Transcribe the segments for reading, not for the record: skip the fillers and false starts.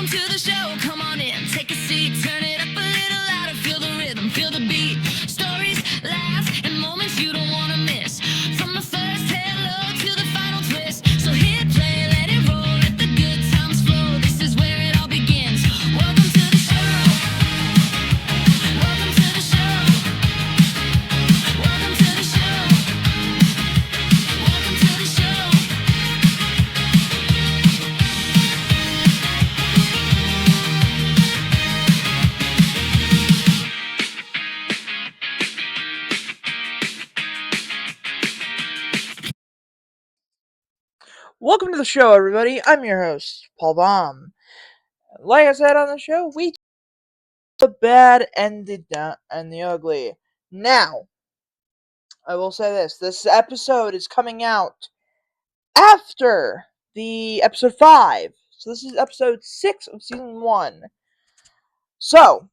Welcome to the show. Come on in, take a seat, turn it up a little louder. Feel the rhythm, feel the beat. Stories, laughs, and moments you don't want to miss. From the first hello to the final twist. So hit play, let it roll, let the good times flow. This is where it all begins. Welcome to the show. Welcome to the show. Welcome to the show. Welcome to the show. Welcome to the show, everybody. I'm your host, Paul Baum. Like I said on the show, we the bad and the ugly. Now, I will say this: this episode is coming out after the episode 5. So this is episode 6 of season 1. So,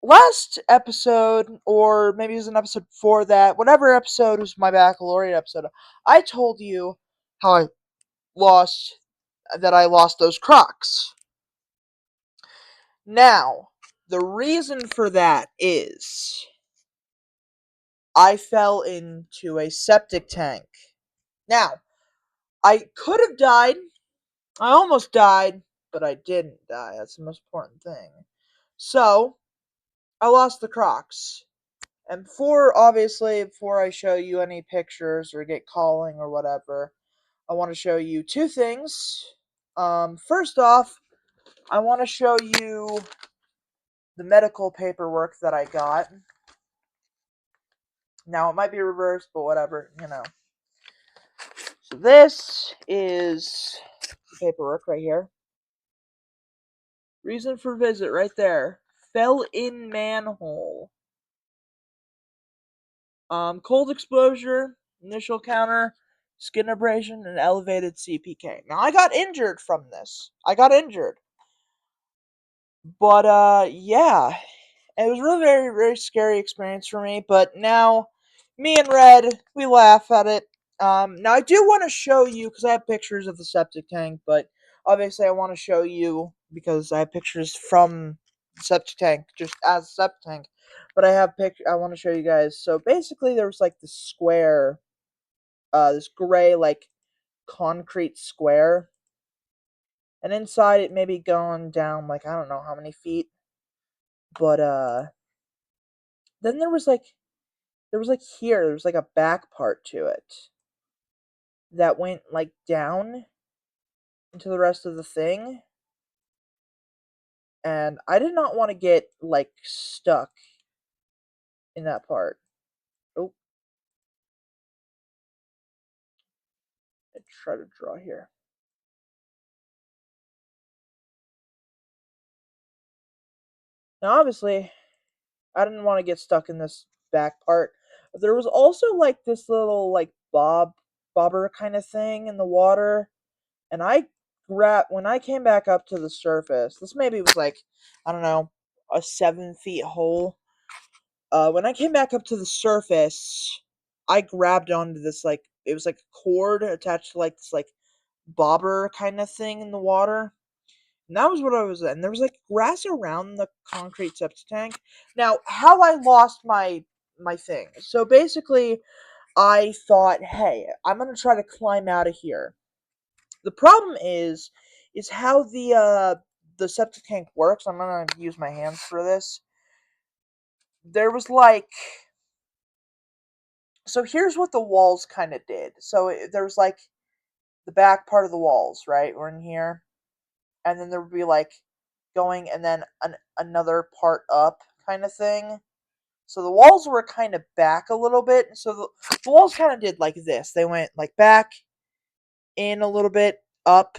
last episode, or maybe it was an episode before that, whatever episode was my baccalaureate episode, I told you how I lost those Crocs. Now, the reason for that is I fell into a septic tank. Now, I could have died. I almost died, but I didn't die. That's the most important thing. So, I lost the Crocs. And before I show you any pictures or get calling or whatever, I want to show you two things. First off, I want to show you the medical paperwork that I got. Now, it might be reversed, but whatever, So this is the paperwork right here. Reason for visit right there. Fell in manhole. Cold exposure, initial counter, skin abrasion, and elevated CPK. Now, I got injured from this. But, yeah. It was a really very, very scary experience for me, but now, me and Red, we laugh at it. Now I do want to show you, because I have pictures of the septic tank, but obviously I want to show you, because I have pictures from the septic tank, just as a septic tank, but I want to show you guys. So basically there was like this square, this gray, like, concrete square, and inside it may be going down, like, I don't know how many feet, but, then there was like a back part to it that went like down into the rest of the thing, and I did not want to get like stuck in that part. Oh, let's try to draw here. Now, obviously, I didn't want to get stuck in this back part. There was also like this little like bobber kind of thing in the water, and when I came back up to the surface. This maybe was like, I don't know, a 7 feet hole. When I came back up to the surface, I grabbed onto this, like, it was like a cord attached to like this like bobber kind of thing in the water. And that was what I was in. There was like grass around the concrete septic tank. Now, how I lost my thing. So basically, I thought, hey, I'm gonna try to climb out of here. The problem is how the septic tank works. I'm gonna use my hands for this. There was like, so here's what the walls kind of did. So there was like the back part of the walls, right? We're in here, and then there would be like going, and then another part up kind of thing. So the walls were kind of back a little bit. So the walls kind of did like this. They went like back, in a little bit, up,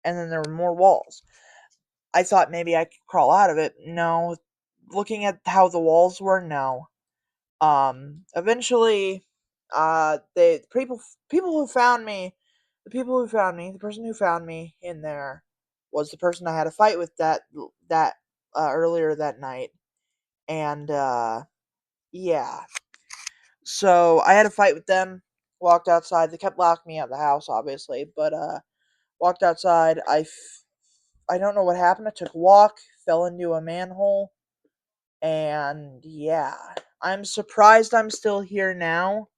and then there were more walls. I thought maybe I could crawl out of it. No, looking at how the walls were, no. Eventually, the people who found me, the person who found me in there was the person I had a fight with that earlier that night, and yeah. So I had a fight with them. Walked outside. They kept locking me out of the house, obviously, but Walked outside. I don't know what happened. I took a walk, fell into a manhole, and yeah, I'm surprised I'm still here now.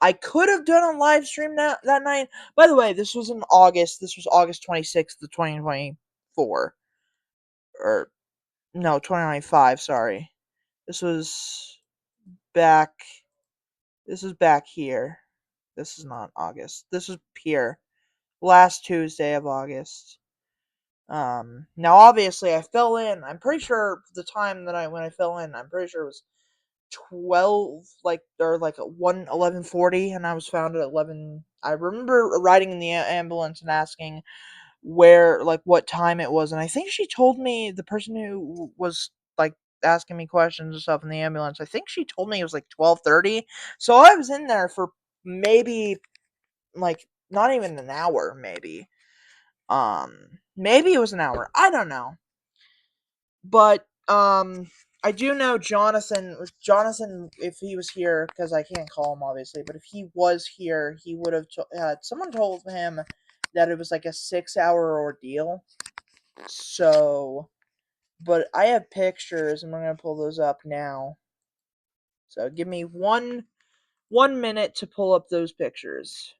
I could have done a live stream that night. By the way, this was in August. This was August 26th of 2024. Or, no, 2025, sorry. This was back. This is back here. This is not August. This is here. Last Tuesday of August. Now obviously I fell in. I'm pretty sure the time that when I fell in, I'm pretty sure it was 12, like, or like 11:40, and I was found at 11. I remember riding in the ambulance and asking where, like, what time it was, and I think she told me, the person who was like asking me questions and stuff in the ambulance, I think she told me it was like 12:30. So I was in there for maybe, like, not even an hour, maybe it was an hour. I don't know. But I do know Jonathan, if he was here, because I can't call him obviously, but if he was here, he would have someone told him that it was like a 6 hour ordeal. So, but I have pictures, and we're gonna pull those up now. So give me one minute to pull up those pictures.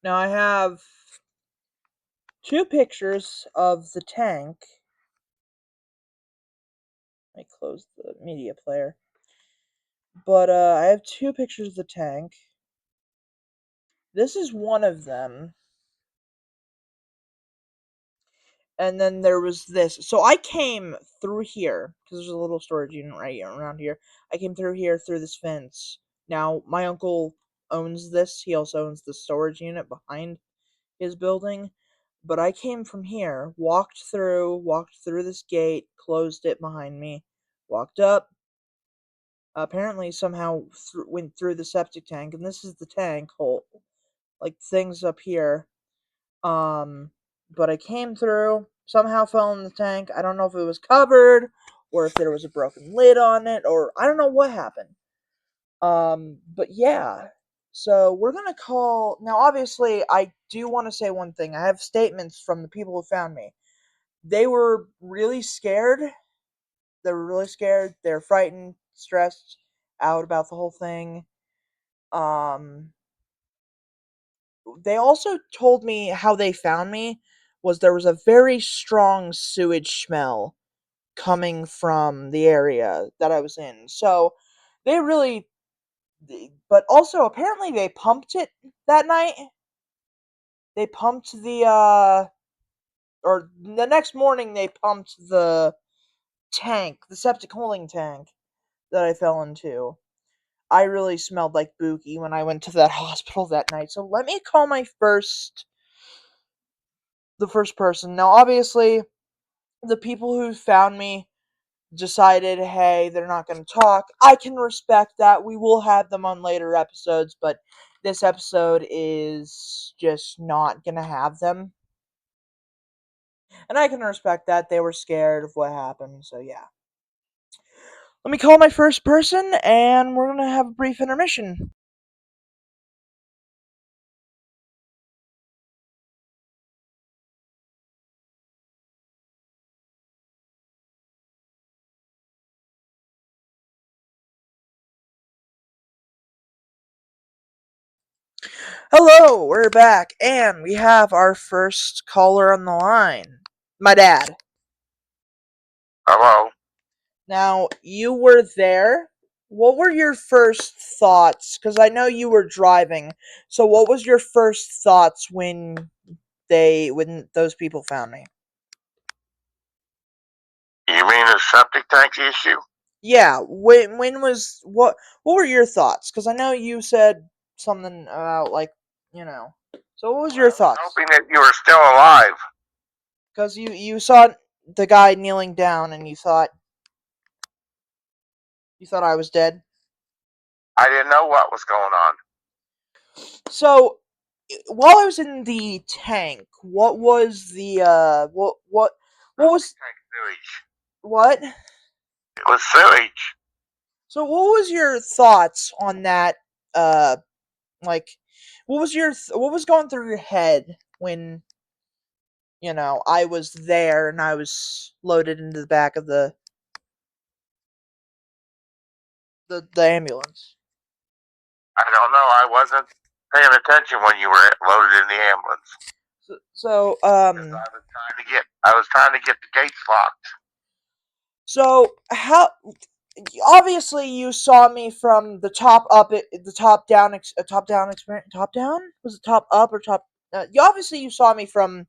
Now I have two pictures of the tank. I close the media player. But I have two pictures of the tank. This is one of them. And then there was this. So I came through here, because there's a little storage unit right around here. I came through here through this fence. Now, my uncle owns this. He also owns the storage unit behind his building. But I came from here, walked through this gate, closed it behind me, walked up. Apparently, somehow went through the septic tank, and this is the tank hole, like things up here. But I came through, somehow fell in the tank. I don't know if it was covered or if there was a broken lid on it, or I don't know what happened. But yeah. So we're gonna call now. Obviously, I do want to say one thing. I have statements from the people who found me. They were really scared. They were really scared. They're frightened, stressed out about the whole thing. Um, they also told me how they found me was there was a very strong sewage smell coming from the area that I was in. So they really, but also apparently they pumped it that night. They pumped or the next morning they pumped the tank, the septic holding tank that I fell into. I really smelled like Bookie when I went to that hospital that night. So let me call the first person. Now, obviously, the people who found me decided, hey, they're not going to talk. I can respect that. We will have them on later episodes, but this episode is just not going to have them. And I can respect that. They were scared of what happened, so yeah. Let me call my first person, and we're going to have a brief intermission. Hello, we're back, and we have our first caller on the line. My dad. Hello. Now, you were there. What were your first thoughts? Because I know you were driving. So, what was your first thoughts when those people found me? You mean the septic tank issue? Yeah. When was what were your thoughts? Because I know you said something about, like, you know. So, what was your thoughts? Hoping that you were still alive. Because you saw the guy kneeling down, and you thought I was dead. I didn't know what was going on. So, while I was in the tank, what was the what was Tank sewage. what? It was sewage. So, what was your thoughts on that? Like, what was going through your head when I was there and I was loaded into the back of the ambulance? I don't know. I wasn't paying attention when you were loaded in the ambulance. So, 'Cause I was trying to get the gates locked. so how obviously you saw me from the top up, the top down, top down experience. Top down, was it top up or top? Obviously you saw me from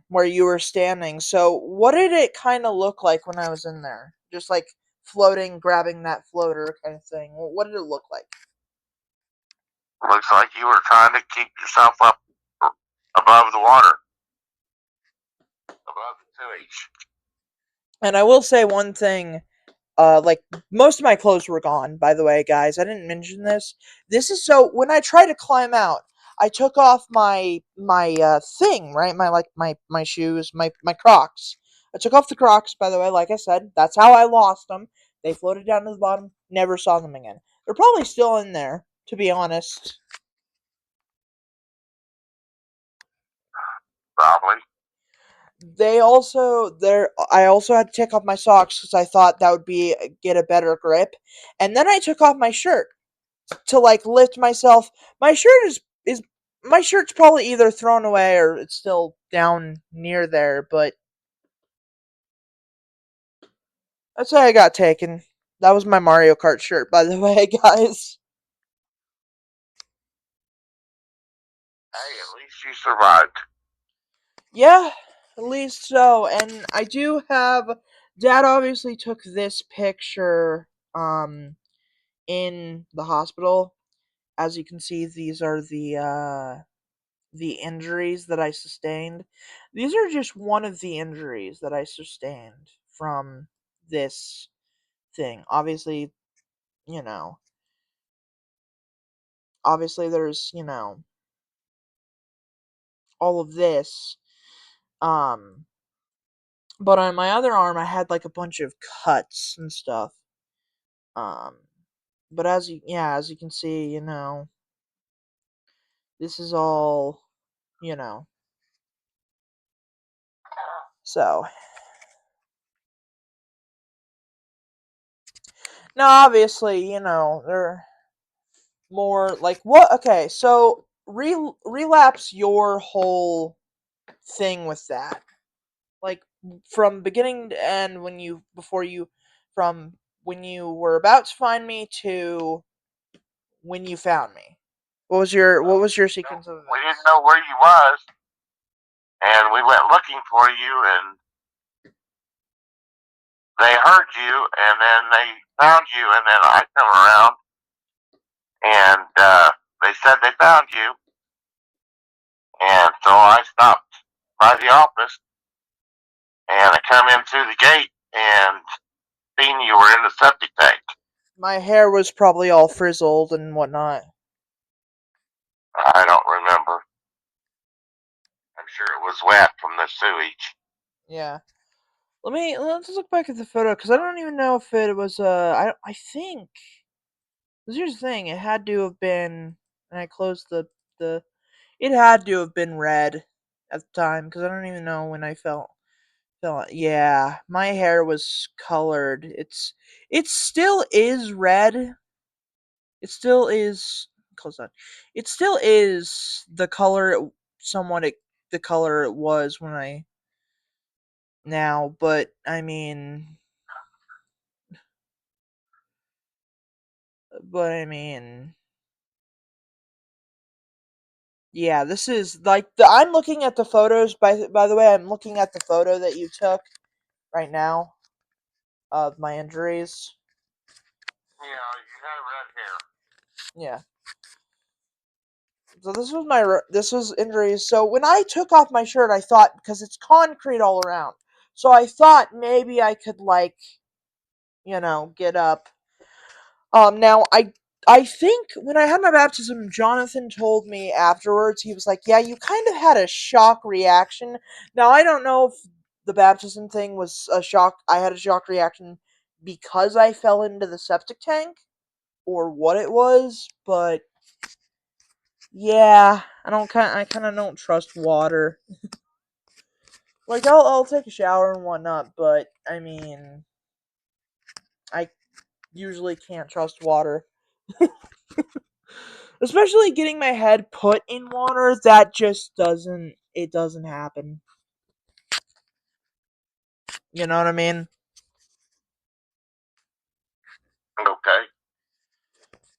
where you were standing. So what did it kind of look like when I was in there? Just like floating, grabbing that floater kind of thing. What did it look like? Looks like you were trying to keep yourself up above the water, above the sewage. And I will say one thing. Like most of my clothes were gone, by the way, guys. I didn't mention this. This is so when I try to climb out, I took off my thing, right? My shoes, my Crocs. I took off the Crocs, by the way, like I said. That's how I lost them. They floated down to the bottom, never saw them again. They're probably still in there, to be honest. Probably. I also had to take off my socks because I thought that would be get a better grip. And then I took off my shirt to like lift myself. My shirt is my shirt's probably either thrown away or it's still down near there, but that's how I got taken. That was my Mario Kart shirt, by the way, guys. Hey, at least you survived. Yeah, at least so. And I do have Dad obviously took this picture in the hospital. As you can see, these are the injuries that I sustained. These are just one of the injuries that I sustained from this thing. Obviously, you know, obviously there's, all of this. Um, but on my other arm, I had like a bunch of cuts and stuff. Um, but as you can see, this is all, you know. So, now obviously, there more like what okay so relapse your whole thing with that, like from beginning to end, from when you were about to find me to when you found me. What was your sequence of We events? didn't know where you was, and we went looking for you, and they heard you, and then they found you, and then I come around, and they said they found you, and so I stopped by the office, and I come in through the gate, and seen you were in the septic tank. My hair was probably all frizzled and whatnot. I don't remember. I'm sure it was wet from the sewage. Yeah, let's look back at the photo because I don't even know if it was I think, 'cause here's the thing, it had to have been, and I closed the it had to have been red at the time because I don't even know when I felt. Yeah, my hair was colored. It still is red. It still is close on. It still is the color the color it was when I now, but I mean yeah, this is like I'm looking at the photos by the way, I'm looking at the photo that you took right now of my injuries. Yeah, you had red hair. Yeah. So this was injuries. So when I took off my shirt, I thought because it's concrete all around. So I thought maybe I could like, get up. Now I think when I had my baptism, Jonathan told me afterwards, he was like, "Yeah, you kind of had a shock reaction." Now I don't know if the baptism thing was a shock. I had a shock reaction because I fell into the septic tank or what it was, but Yeah, I kind of don't trust water. Like I'll take a shower and whatnot, but I mean, I usually can't trust water. Especially getting my head put in water, that just doesn't happen. You know what I mean? Okay.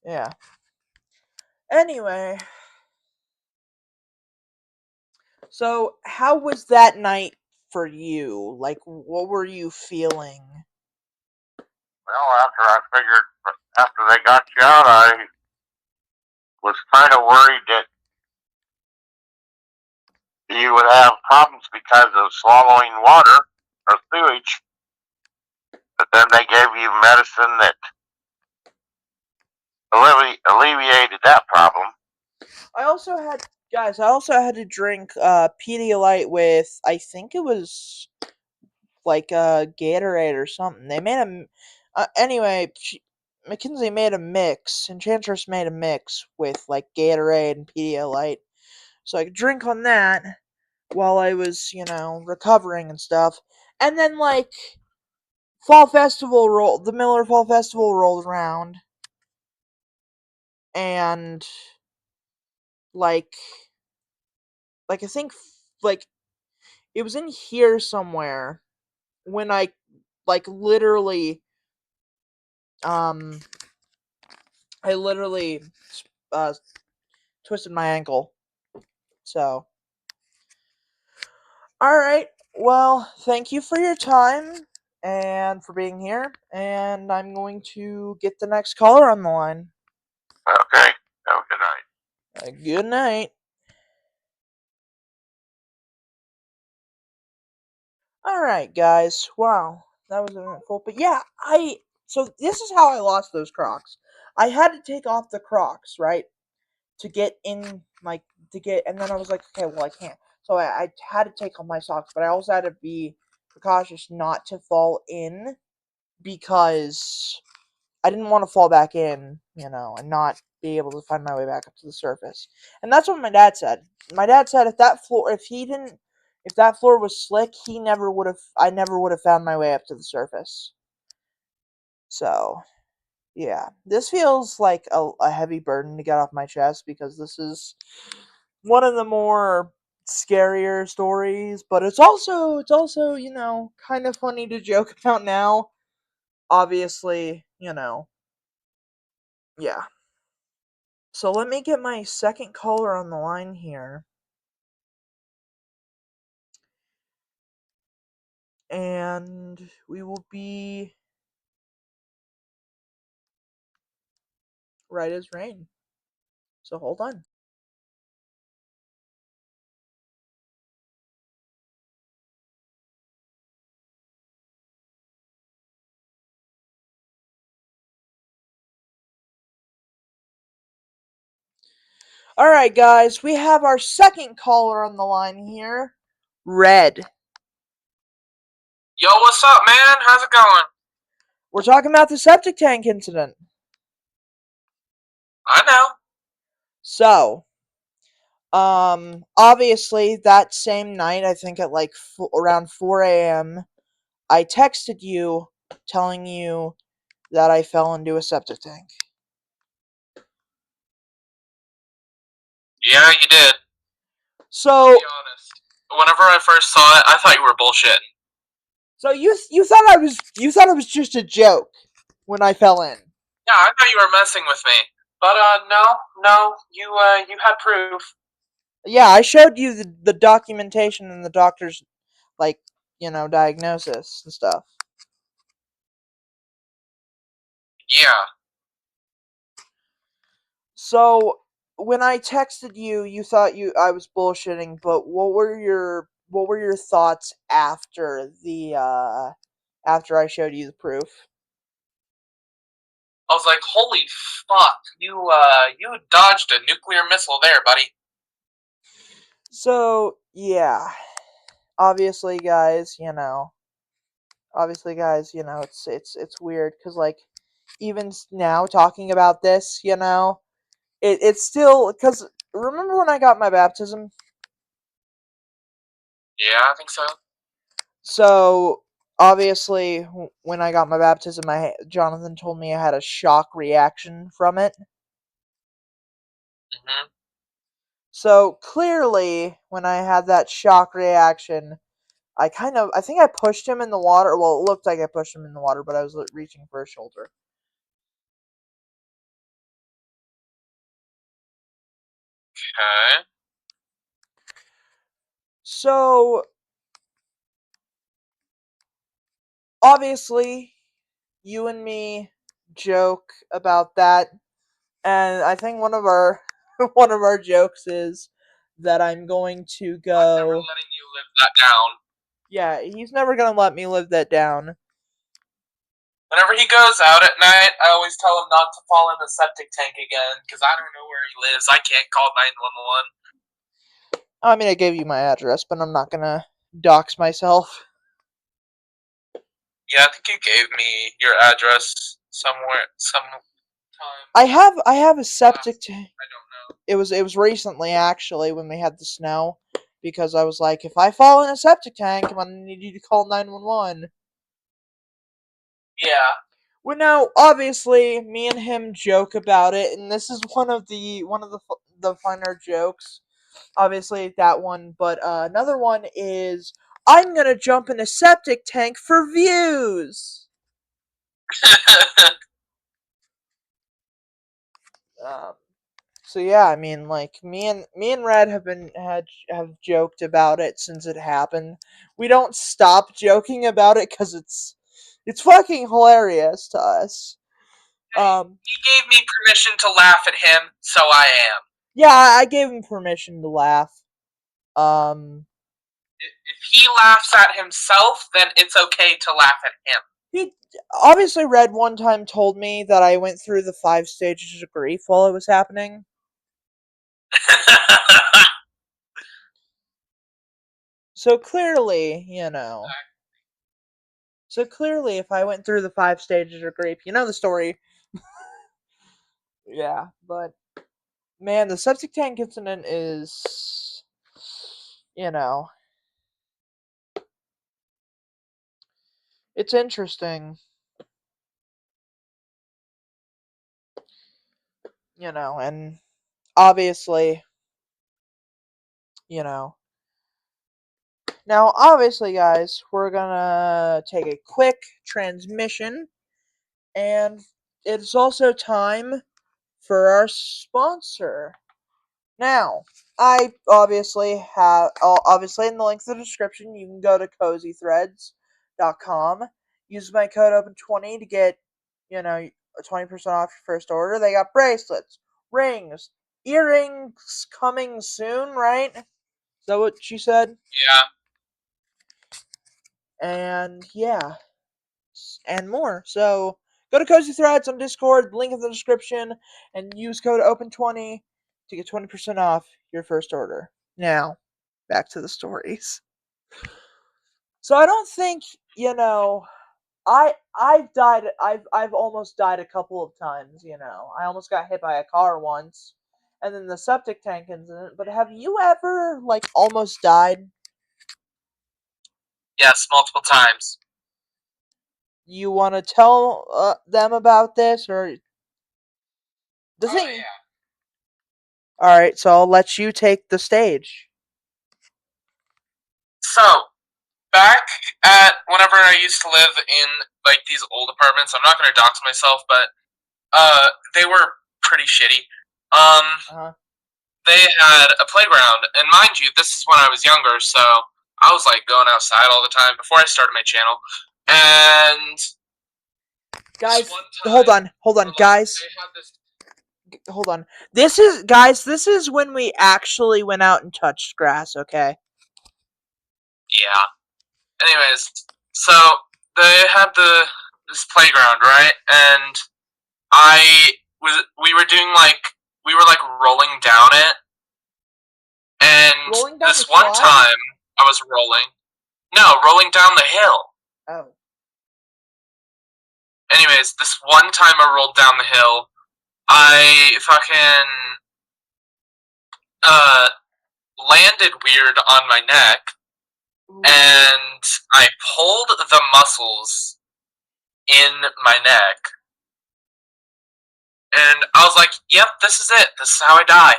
Yeah. Anyway, so how was that night for you? Like, what were you feeling? Well, after they got you out, I was kind of worried that you would have problems because of swallowing water or sewage. But then they gave you medicine that alleviated that problem. I also had guys, I also had to drink Pedialyte with I think it was like Gatorade or something. They made a anyway. Mackenzie made a mix. Enchantress made a mix with like Gatorade and Pedialyte, so I could drink on that while I was recovering and stuff. And then like the Miller Fall Festival rolled around, and like I think like it was in here somewhere when I like literally um I literally uh twisted my ankle. So, all right. Well, thank you for your time and for being here, and I'm going to get the next caller on the line. Okay. Have a good night. Good night. All right, guys. Wow, that was eventful. But yeah, so this is how I lost those Crocs. I had to take off the Crocs, right, to get in, like and then I was like, okay, well I can't. So I had to take off my socks, but I also had to be precautious not to fall in because I didn't want to fall back in, and not be able to find my way back up to the surface. And that's what my dad said. My dad said if that floor was slick, I never would have found my way up to the surface. So, yeah. This feels like a heavy burden to get off my chest because this is one of the more scarier stories, but it's also, kind of funny to joke about now. Obviously, yeah. So let me get my second caller on the line here. And we will be right as rain. So hold on. All right, guys, we have our second caller on the line here, Red. Yo, what's up, man? How's it going? We're talking about the septic tank incident. I know. So, obviously that same night, I think at like around 4 a.m., I texted you telling you that I fell into a septic tank. Yeah, you did. So, To be honest, whenever I first saw it, I thought you were bullshitting. so you thought it was just a joke when I fell in. Yeah, I thought you were messing with me. But no, you had proof. Yeah, I showed you the documentation and the doctor's like, diagnosis and stuff. Yeah. So when I texted you, you thought I was bullshitting, but what were your thoughts after after I showed you the proof? I was like, holy fuck, you dodged a nuclear missile there, buddy. So, yeah. Obviously, guys, it's weird cuz like even now talking about this, it's still cuz remember when I got my baptism? Yeah, I think so. So obviously, when I got my baptism, Jonathan told me I had a shock reaction from it. Hmm. So clearly, when I had that shock reaction, I think I pushed him in the water. Well, it looked like I pushed him in the water, but I was reaching for his shoulder. Okay. So obviously, you and me joke about that, and I think one of our one of our jokes is that I'm going to I'm never go. letting you live that down. Yeah, he's never gonna let me live that down. Whenever he goes out at night, I always tell him not to fall in the septic tank again, because I don't know where he lives. I can't call 911. I mean, I gave you my address, but I'm not gonna dox myself. Yeah, I think you gave me your address somewhere, sometime. I have a septic tank. I don't know. It was recently actually when we had the snow, because I was like, if I fall in a septic tank, I'm gonna need you to call 911. Yeah. Well, now obviously me and him joke about it, and this is one of the funner jokes. Obviously that one, but another one is I'm gonna jump in a septic tank for views. Um, so yeah, I mean, like me and Red have joked about it since it happened. We don't stop joking about it because it's fucking hilarious to us. Um, He gave me permission to laugh at him, so I am. yeah, I gave him permission to laugh. Um, If he laughs at himself, then it's okay to laugh at him. he obviously Red one time told me that I went through the 5 stages of grief while it was happening. So clearly, So clearly, if I went through the 5 stages of grief, you know the story. Yeah, but man, the septic tank incident is, you know, it's interesting. And obviously, you know. Now, obviously, guys, we're gonna take a quick transmission, and it's also time for our sponsor. Now, I obviously in the links in the description, you can go to cozythreads.com. Use my code open20 to get, a 20% off your first order. They got bracelets, rings, earrings coming soon, right? Is that what she said? Yeah. And yeah, and more. So go to Cozy Threads on Discord, link in the description, and use code open20 to get 20% off your first order. Now, back to the stories. So I don't think, I've almost died a couple of times. I almost got hit by a car once, and then the septic tank incident. But have you ever almost died? Yes, multiple times. You want to tell them about this, or the thing? Yeah. All right, so I'll let you take the stage. So, back at whenever I used to live in like these old apartments, I'm not gonna dox myself, but they were pretty shitty. Uh-huh. They had a playground, and mind you, this is when I was younger, so I was like going outside all the time before I started my channel. And Guys, one hold on, guys. they had this. Hold on. This is when we actually went out and touched grass, okay? Yeah. Anyways, so they had this playground, right? And we were doing we were like rolling down it, and Rolling down this the one slide? time I was rolling down the hill. Oh. Anyways, this one time I rolled down the hill, I fucking landed weird on my neck, and I pulled the muscles in my neck, and I was like, "Yep, this is it. This is how I die."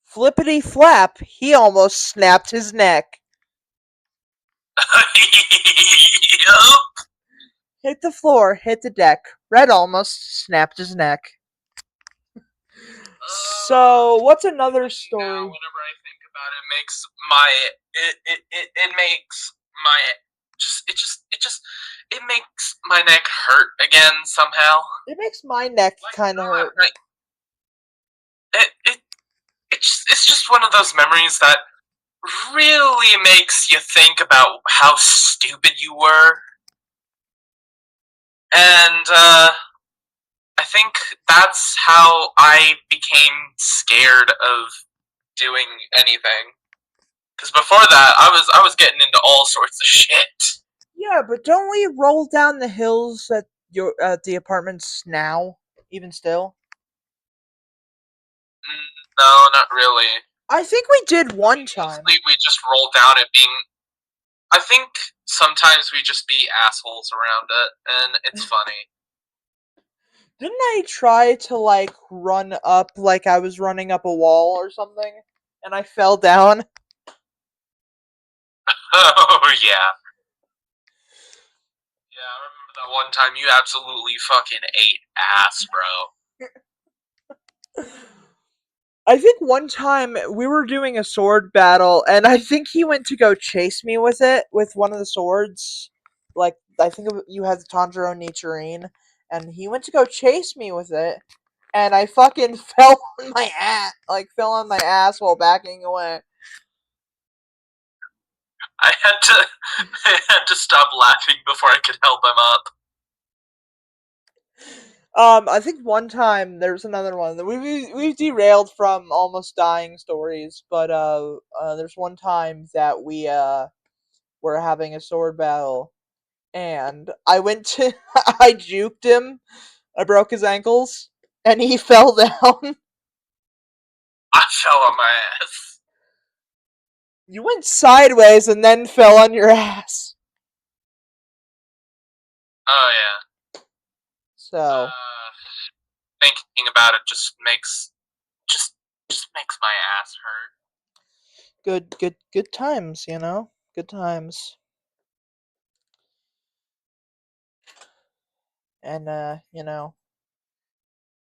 Flippity flap, he almost snapped his neck. Yup. Hit the floor, hit the deck. Red almost snapped his neck. So, what's another Now, story? whenever I think about it, makes my it makes my it makes my neck hurt again somehow. It makes my neck Like, kind of hurt. Like, it's just one of those memories that really makes you think about how stupid you were. And I think that's how I became scared of doing anything. Because before that, I was getting into all sorts of shit. Yeah, but don't we roll down the hills at the apartments now, even still? No, not really. I think we did one time. Mostly we just roll down it being. I think sometimes we just be assholes around it, and it's funny. Didn't I try to like run up like I was running up a wall or something, and I fell down? Oh yeah. Yeah, I remember that one time you absolutely fucking ate ass, bro. I think one time we were doing a sword battle, and I think he went to go chase me with it, with one of the swords. Like, I think you had the Tanjiro Nichirin, and he went to go chase me with it, and I fucking fell on my ass, fell on my ass while backing away. I had to stop laughing before I could help him up. I think one time there was another one that we've derailed from almost dying stories, but there's one time that we were having a sword battle, and I went to I juked him, I broke his ankles, and he fell down. I fell on my ass. You went sideways and then fell on your ass. Oh yeah. So Thinking about it just makes my ass hurt. good times, you know, good times. And you know,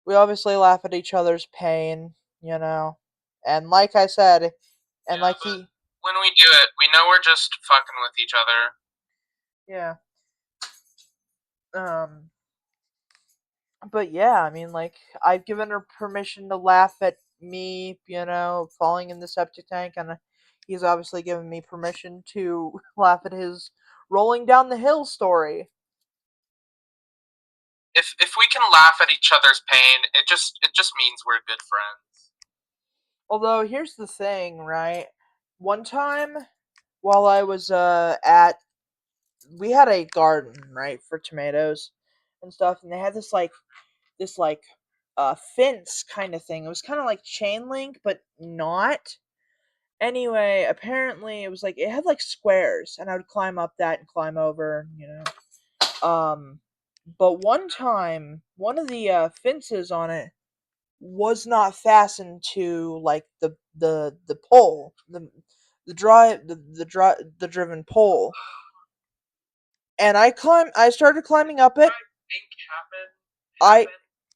we obviously laugh at each other's pain, you know, and like I said, and Yeah, like but he, when we do it, we know we're just fucking with each other. yeah, but yeah, I mean, like, I've given her permission to laugh at me, you know, falling in the septic tank, and he's obviously given me permission to laugh at his rolling down the hill story. If we can laugh at each other's pain, it just means we're good friends. Although, here's the thing, right? One time, while I was we had a garden, right, for tomatoes and stuff, and they had this fence kind of thing. It was kind of like chain link, but not. Anyway, apparently it was like it had like squares, and I would climb up that and climb over, you know. But one time, one of the fences on it was not fastened to like the pole, the driven pole, and I started climbing up it. I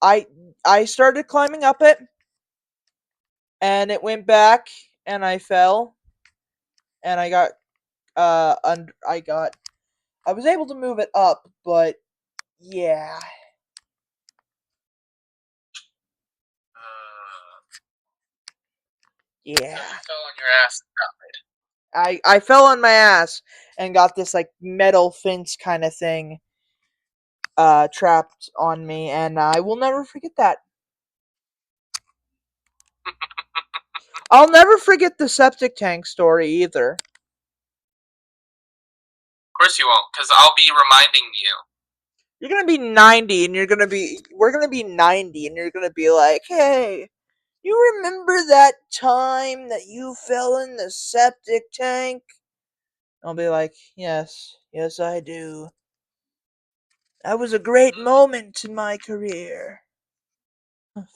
I I started climbing up it, and it went back, and I fell, and I got I was able to move it up, but yeah. So Yeah. you fell on your ass and died. I fell on my ass and got this like metal fence kind of thing trapped on me, and I will never forget that. I'll never forget the septic tank story either. Of course you won't, because I'll be reminding you. You're gonna be 90 and we're gonna be 90 and you're gonna be like, hey, You remember that time that you fell in the septic tank? I'll be like, yes, yes, I do. That was a great moment in my career.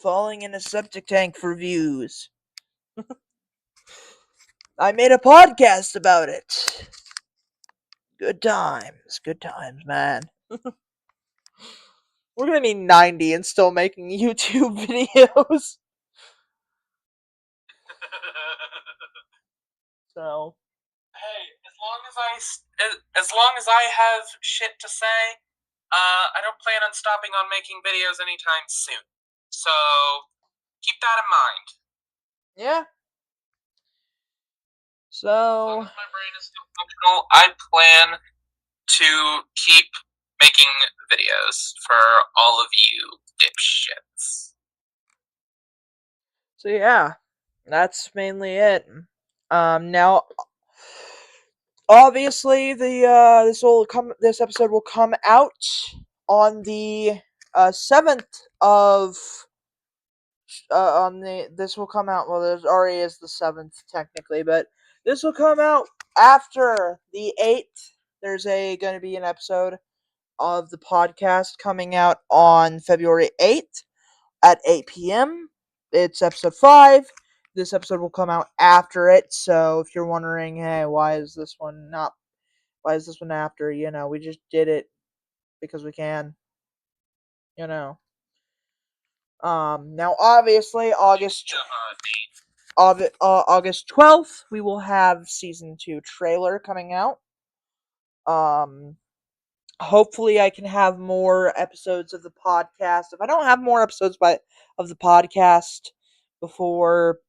Falling in a septic tank for views. I made a podcast about it. Good times, man. We're gonna be 90 and still making YouTube videos. So, Hey, as long as I have shit to say, I don't plan on stopping on making videos anytime soon. So keep that in mind. yeah. As long So, as my brain is still functional, I plan to keep making videos for all of you dipshits. so yeah, that's mainly it. Now, obviously, this episode will come out on the 7th of on the this will come out. Well, there's already is the 7th technically, but this will come out after the 8th. There's going to be an episode of the podcast coming out on February 8th at 8 p.m. It's episode 5. This episode will come out after it. So if you're wondering, hey, why is this one after? We just did it because we can. Now obviously August 12th, we will have season 2 trailer coming out. Hopefully I can have more episodes of the podcast. If I don't have more episodes of the podcast before,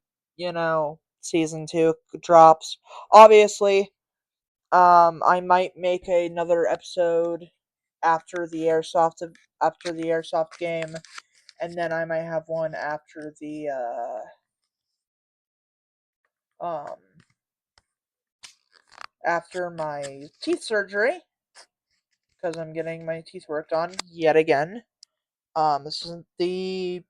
season 2 drops, obviously, I might make another episode after the airsoft game, and then I might have one after the after my teeth surgery, because I'm getting my teeth worked on yet again. This isn't the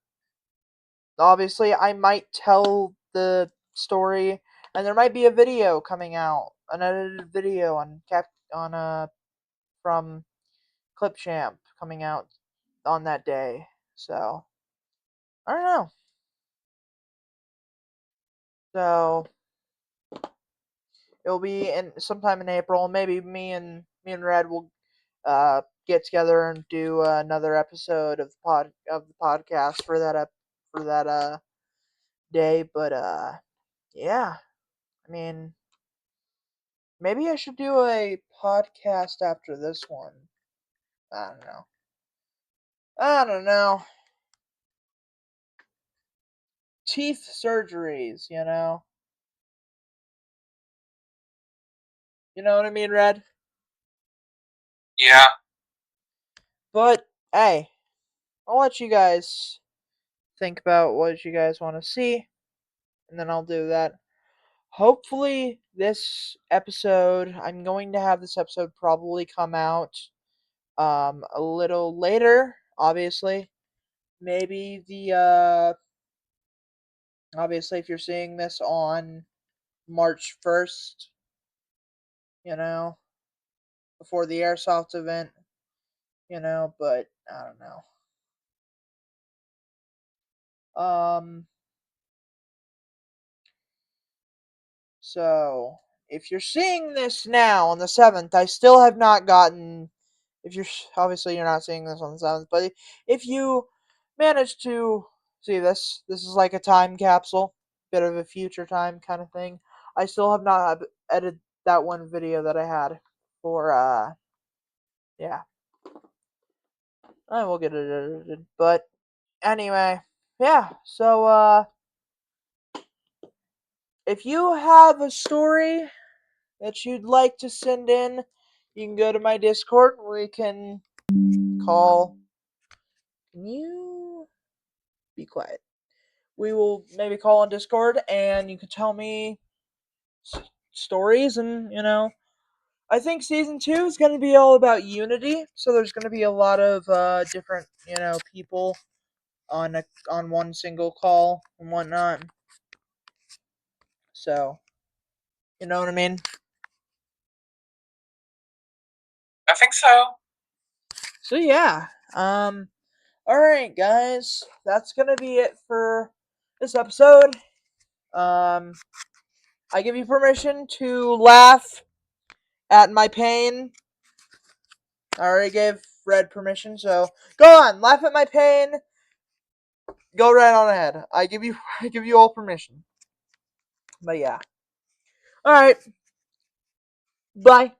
obviously I might tell the story, and there might be a video coming out, an edited video from Clipchamp coming out on that day. So I don't know. So it'll be in sometime in April. Maybe me and Red will get together and do another episode of the podcast for that day. But yeah, I mean, maybe I should do a podcast after this one. I don't know. I don't know. Teeth surgeries, you know. You know what I mean, Red? Yeah. But hey, I'll let you guys think about what you guys want to see, and then I'll do that. Hopefully, I'm going to have this episode probably come out a little later, obviously. Maybe obviously, if you're seeing this on March 1st, you know, before the airsoft event, but I don't know. So if you're seeing this now on the 7th, I still have not gotten. If you're obviously you're not seeing this on the 7th, but if you manage to see this is like a time capsule, bit of a future time kind of thing. I still have not edited that one video that I had for yeah. I will get it edited, but anyway, yeah. So if you have a story that you'd like to send in, you can go to my Discord. We can call. Can you be quiet? We will maybe call on Discord, and you can tell me stories, and I think season 2 is going to be all about unity. So there's going to be a lot of different people on one single call and whatnot. So, you know what I mean? I think so. So yeah. Alright guys. That's gonna be it for this episode. I give you permission to laugh at my pain. I already gave Red permission, so go on, laugh at my pain. Go right on ahead. I give you all permission. But yeah. Alright. Bye.